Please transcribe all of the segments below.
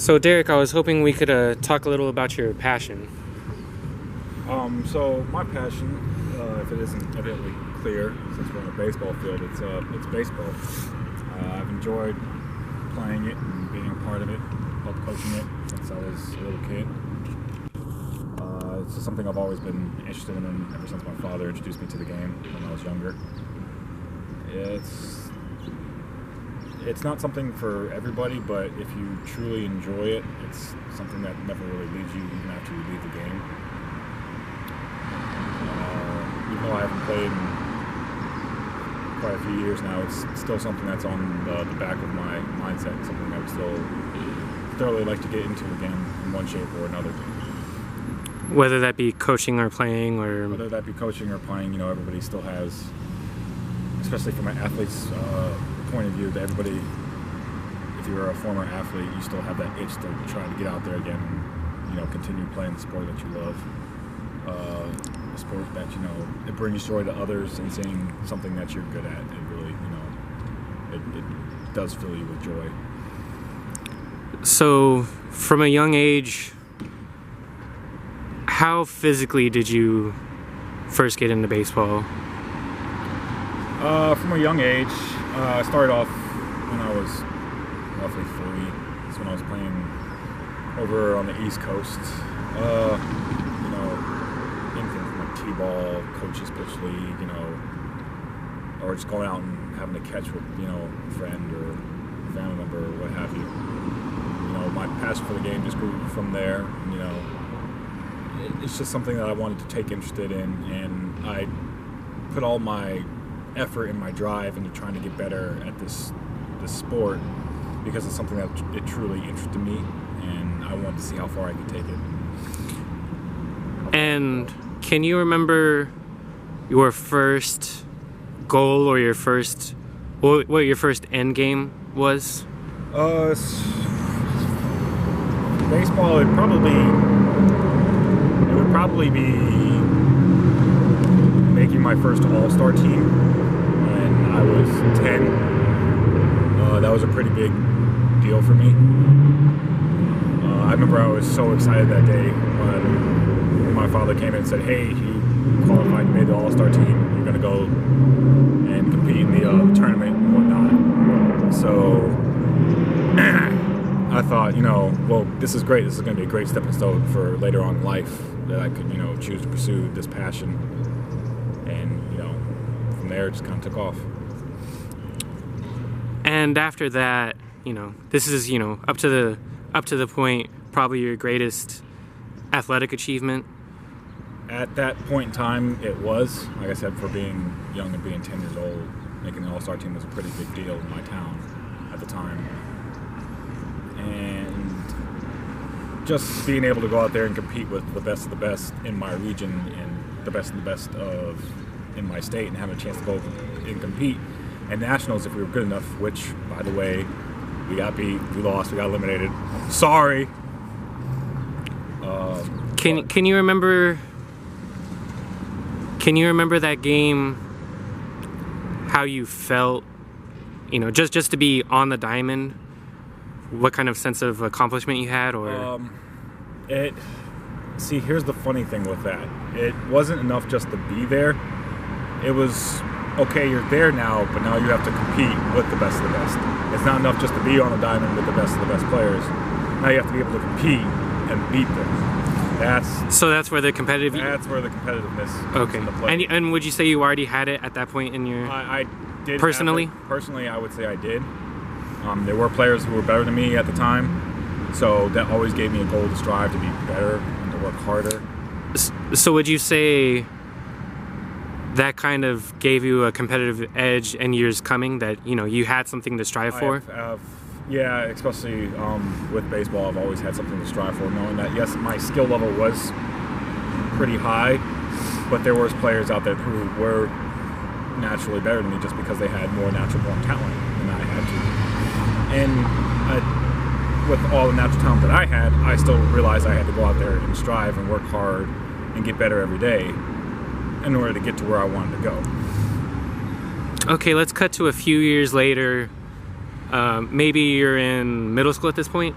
So Derrick, I was hoping we could talk a little about your passion. So my passion, if it isn't evidently clear, since we're on a baseball field, it's baseball. I've enjoyed playing it and being a part of it, helped coaching it since I was a little kid. It's just something I've always been interested in ever since my father introduced me to the game when I was younger. It's not something for everybody, but if you truly enjoy it, it's something that never really leaves you even after you leave the game. Even though I haven't played in quite a few years now, it's still something that's on the back of my mindset, something I would still thoroughly like to get into again in one shape or another. Whether that be coaching or playing, or whether that be coaching or playing, everybody still has, especially from an athlete's point of view, that everybody, if you're a former athlete, you still have that itch to try to get out there again and continue playing the sport that you love, a sport that it brings joy to others, and seeing something that you're good at, it really it does fill you with joy. So from a young age, how physically did you first get into baseball? From a young age, I started off when I was roughly 3. That's when I was playing over on the East Coast. Anything from like T-ball, coaches pitch league, or just going out and having to catch with, a friend or family member or what have you. My passion for the game just grew from there. It's just something that I wanted to take interested in, and I put all my effort and my drive into trying to get better at this sport because it's something that it truly interested me, and I wanted to see how far I could take it. And can you remember your first goal or what your first end game was? Baseball, it would probably be making my first all-star team when I was 10. That was a pretty big deal for me. I remember I was so excited that day when my father came in and said, "Hey, you qualified, you made the all-star team, you're going to go and compete in the tournament and whatnot." So I thought, well, this is great. This is going to be a great stepping stone for later on in life that I could, choose to pursue this passion. And, from there, it just kind of took off. And after that, this is, up to the point, probably your greatest athletic achievement. At that point in time, it was. Like I said, for being young and being 10 years old, making the all-star team was a pretty big deal in my town at the time. And just being able to go out there and compete with the best of the best in my region and the best of the best in my state, and having a chance to go and compete at nationals if we were good enough, which, by the way, we got beat, we lost, we got eliminated. Sorry. Can you remember that game, how you felt, just to be on the diamond? What kind of sense of accomplishment you had, or? Here's the funny thing with that. It wasn't enough just to be there. It was, okay, you're there now, but now you have to compete with the best of the best. It's not enough just to be on the diamond with the best of the best players. Now you have to be able to compete and beat them. That's where the competitiveness comes into play. And would you say you already had it at that point in your? I did. Personally? Personally, I would say I did. There were players who were better than me at the time, so that always gave me a goal to strive to be better and to work harder. So would you say that kind of gave you a competitive edge in years coming, that you had something to strive for? Yeah, especially with baseball, I've always had something to strive for, knowing that, yes, my skill level was pretty high, but there were players out there who were naturally better than me just because they had more natural born talent than I had to. And with all the natural talent that I had, I still realized I had to go out there and strive and work hard and get better every day in order to get to where I wanted to go. Okay, let's cut to a few years later. Maybe you're in middle school at this point.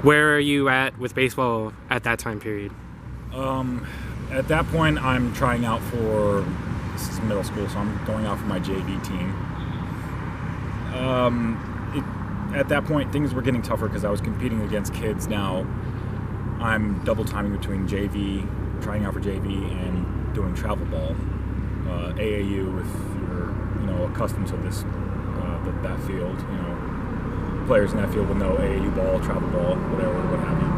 Where are you at with baseball at that time period? At that point, I'm trying out for, this is middle school, so I'm going out for my JV team. At that point, things were getting tougher because I was competing against kids. Now I'm double timing between JV, trying out for JV, and doing travel ball. AAU, if you're accustomed to this that field, players in that field will know AAU ball, travel ball, whatever, what have you.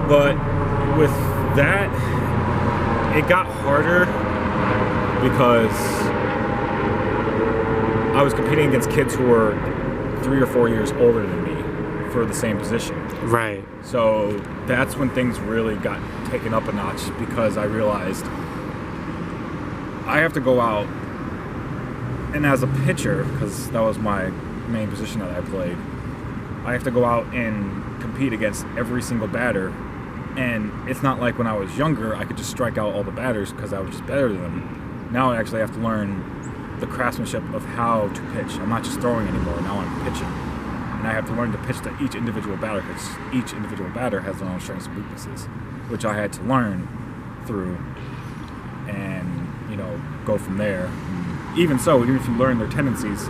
But with that, it got harder because I was competing against kids who were 3 or 4 years older than me for the same position. Right. So that's when things really got taken up a notch, because I realized I have to go out, and as a pitcher, because that was my main position that I played, I have to go out and compete against every single batter. And it's not like when I was younger I could just strike out all the batters because I was just better than them. Now I actually have to learn the craftsmanship of how to pitch. I'm not just throwing anymore, now I'm pitching. And I have to learn to pitch to each individual batter, because each individual batter has their own strengths and weaknesses, which I had to learn through and go from there. Even so, even if you learn their tendencies,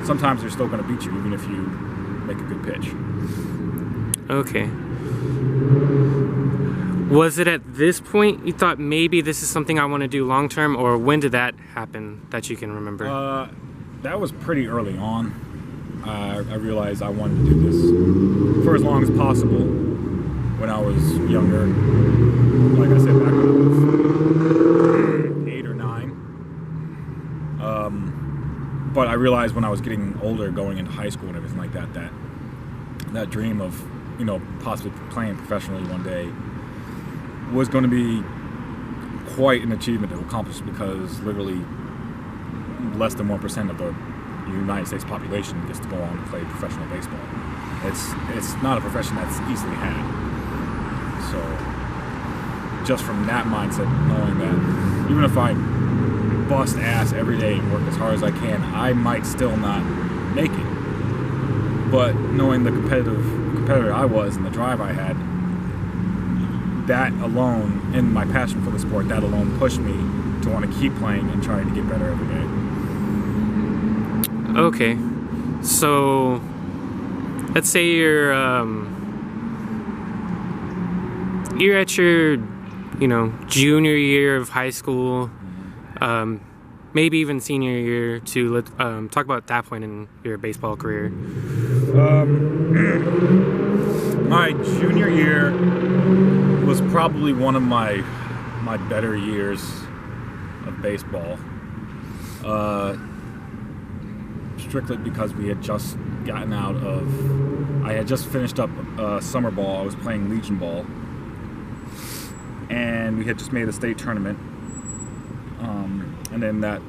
sometimes they're still going to beat you, even if you make a good pitch. Okay. Was it at this point you thought maybe this is something I want to do long term, or when did that happen that you can remember? That was pretty early on. I realized I wanted to do this for as long as possible when I was younger. Like I said, back when I was 8 or 9. But I realized when I was getting older, going into high school and everything like that, that dream of possibly playing professionally one day was going to be quite an achievement to accomplish, because literally less than 1% of the United States population gets to go on and play professional baseball. It's not a profession that's easily had. So just from that mindset, knowing that even if I bust ass every day and work as hard as I can, I might still not make it. But knowing the competitor I was and the drive I had, that alone, and my passion for the sport, that alone pushed me to want to keep playing and trying to get better every day. Okay, so let's say you're at your junior year of high school, maybe even senior year too. Let's talk about that point in your baseball career. My junior year was probably one of my better years of baseball. Strictly because we had just gotten out of, I had just finished up summer ball. I was playing Legion ball, and we had just made a state tournament. And then that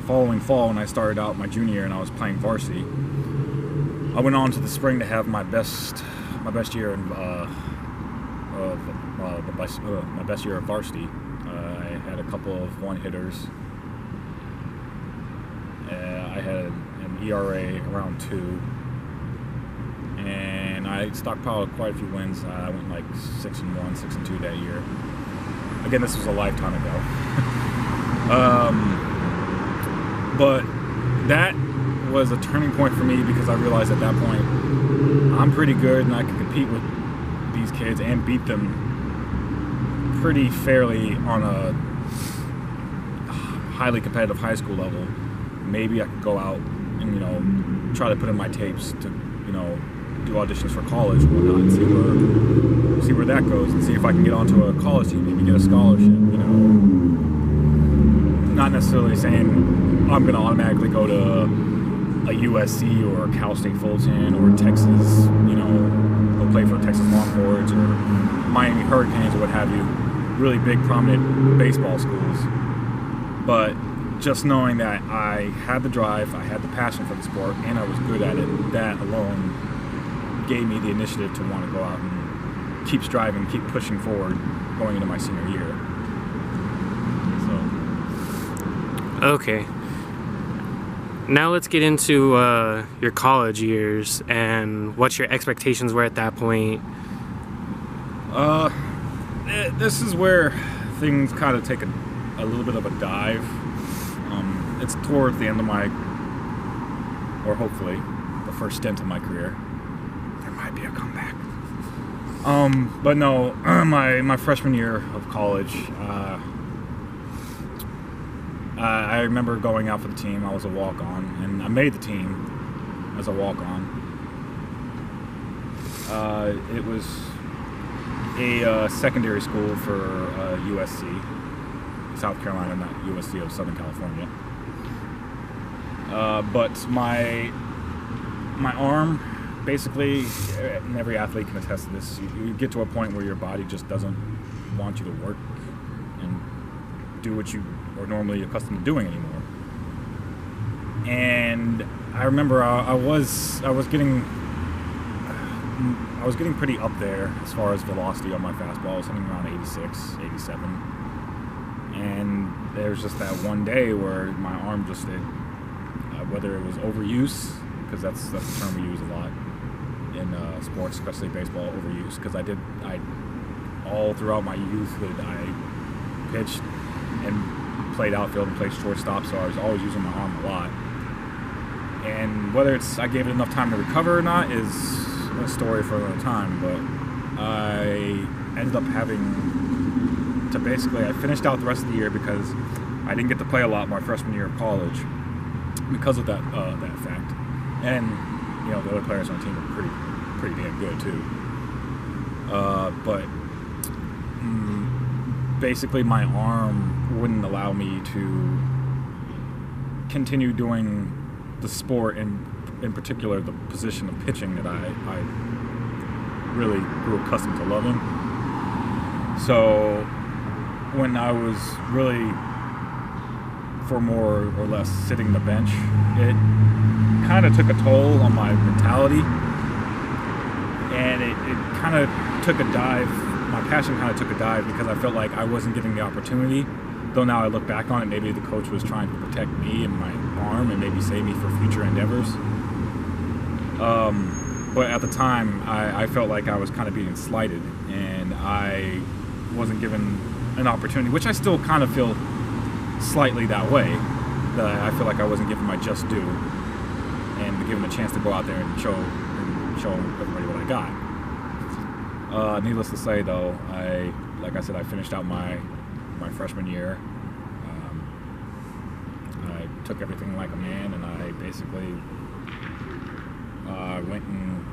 following fall, when I started out my junior year and I was playing varsity, I went on to the spring to have my best year in my best year of varsity. I had a couple of one-hitters. I had an ERA around 2, and I stockpiled quite a few wins. I went like 6-1, 6-2 that year. Again, this was a lifetime ago. But that was a turning point for me, because I realized at that point I'm pretty good and I can compete with these kids and beat them pretty fairly on a highly competitive high school level. Maybe I could go out and try to put in my tapes to do auditions for college and whatnot, and see where that goes, and see if I can get onto a college team, maybe get a scholarship. Not necessarily saying I'm going to automatically go to a USC or a Cal State Fulton or Texas, go play for Texas Longhorns or Miami Hurricanes or what have you, really big prominent baseball schools. But just knowing that I had the drive, I had the passion for the sport, and I was good at it, that alone gave me the initiative to want to go out and keep striving, keep pushing forward going into my senior year. Okay. Now let's get into your college years and what your expectations were at that point. This is where things kind of take a little bit of a dive. It's towards the end of or hopefully, the first stint of my career. There might be a comeback. But no, my freshman year of college, I remember going out for the team. I was a walk-on, and I made the team as a walk-on. It was a secondary school for USC, South Carolina, not USC of Southern California. But my arm, basically, and every athlete can attest to this, you get to a point where your body just doesn't want you to work and do what you are normally accustomed to doing anymore. And I remember I was getting pretty up there as far as velocity on my fastball. I was hitting around 86, 87. And there was just that one day where my arm just, whether it was overuse, because that's the term we use a lot in sports, especially baseball, overuse, because I all throughout my youthhood, I pitched and played outfield and played shortstop, so I was always using my arm a lot. And whether I gave it enough time to recover or not is a story for another time, but I ended up having to I finished out the rest of the year because I didn't get to play a lot my freshman year of college because of that fact. And the other players on the team were pretty damn good too. But basically my arm wouldn't allow me to continue doing the sport, in particular the position of pitching that I really grew accustomed to loving. So when I was really, for more or less, sitting the bench, it kind of took a toll on my mentality, and it kind of took a dive. My passion kind of took a dive because I felt like I wasn't getting the opportunity. Though now I look back on it, maybe the coach was trying to protect me and my arm and maybe save me for future endeavors. But at the time, I felt like I was kind of being slighted, and I wasn't given an opportunity, which I still kind of feel slightly that way, that I feel like I wasn't given my just due and given a chance to go out there and show everybody what I got. Needless to say, though, like I said, I finished out my freshman year. I took everything like a man, and I basically went and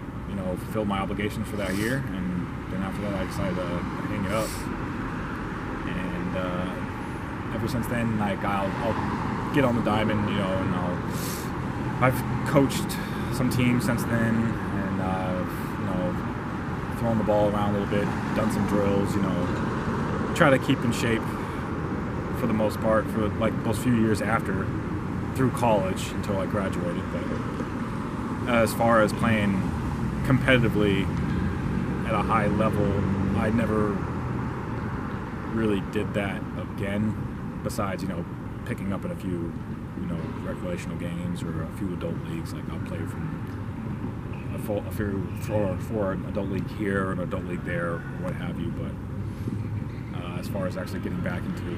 fulfilled my obligations for that year, and then after that I decided to hang it up. And ever since then, I'll get on the diamond, and I've coached some teams since then, and thrown the ball around a little bit, done some drills, try to keep in shape for the most part for like those few years after, through college until I graduated. But as far as playing competitively at a high level, I never really did that again, besides picking up in a few recreational games or a few adult leagues. Like I'll play from for an adult league here or an adult league there or what have you. But as far as actually getting back into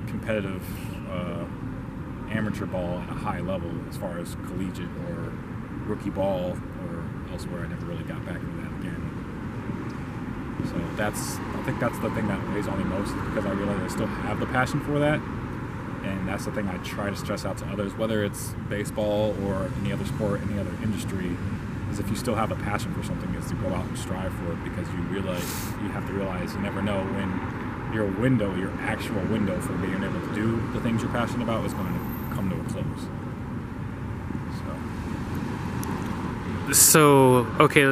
competitive amateur ball at a high level, as far as collegiate or rookie ball or elsewhere, I never really got back into that again. So I think that's the thing that weighs on me most, because I realize I still have the passion for that, and that's the thing I try to stress out to others, whether it's baseball or any other sport, any other industry, is if you still have a passion for something, is to go out and strive for it, because you have to realize you never know when your actual window for being able to do the things you're passionate about is going to come to a close. So okay,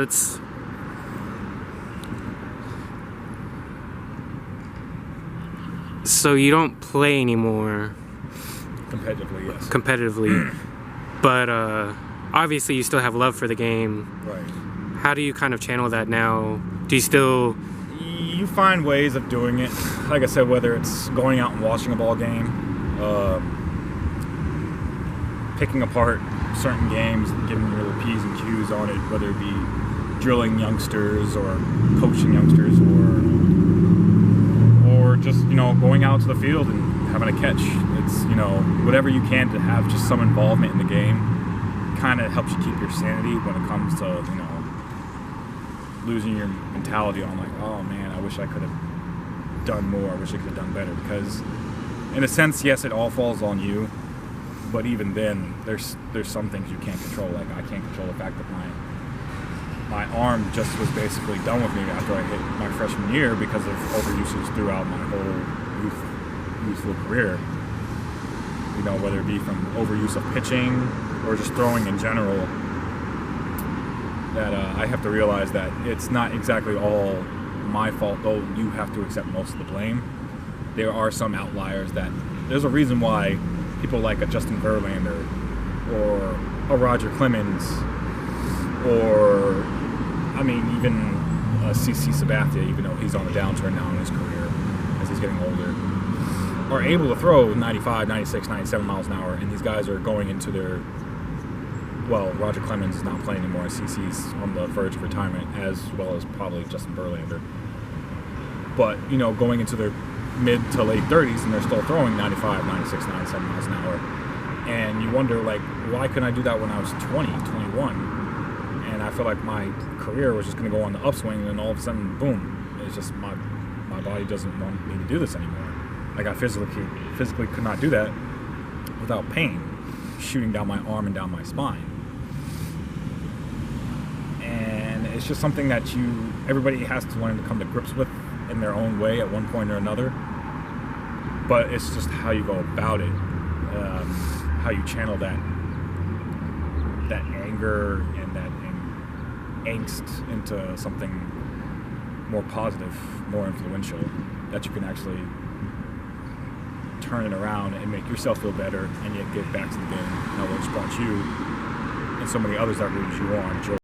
So you don't play anymore? Competitively, yes. Competitively. But obviously you still have love for the game. Right. How do you kind of channel that now? Do you still... You find ways of doing it. Like I said, whether it's going out and watching a ball game, picking apart certain games, giving your little P's and Q's on it, whether it be drilling youngsters or coaching youngsters or just, you know, going out to the field and having a catch. It's, you know, whatever you can to have just some involvement in the game kind of helps you keep your sanity when it comes to, you know, losing your mentality on like, oh man, I wish I could have done more, I wish I could have done better. Because in a sense, yes, it all falls on you, but even then there's some things you can't control. Like I can't control the fact that my arm just was basically done with me after I hit my freshman year because of overusage throughout my whole youthful career. You know, whether it be from overuse of pitching or just throwing in general, that I have to realize that it's not exactly all my fault, though you have to accept most of the blame. There are some outliers that there's a reason why people like a Justin Verlander or a Roger Clemens or, I mean, even a CC Sabathia, even though he's on a downturn now in his career as he's getting older, are able to throw 95, 96, 97 miles an hour, and these guys are going into their, well, Roger Clemens is not playing anymore. CC's on the verge of retirement, as well as probably Justin Verlander. But, you know, going into their mid to late 30s, and they're still throwing 95, 96, 97 miles an hour. And you wonder, like, why couldn't I do that when I was 20, 21? And I feel like my career was just going to go on the upswing, and then all of a sudden, boom, it's just my body doesn't want me to do this anymore. Like, I physically could not do that without pain shooting down my arm and down my spine. And it's just something that everybody has to learn to come to grips with in their own way at one point or another. But it's just how you go about it, how you channel that anger and that angst into something more positive, more influential, that you can actually turn it around and make yourself feel better and yet give back to the game, which brought you and so many others that rooted you on joy.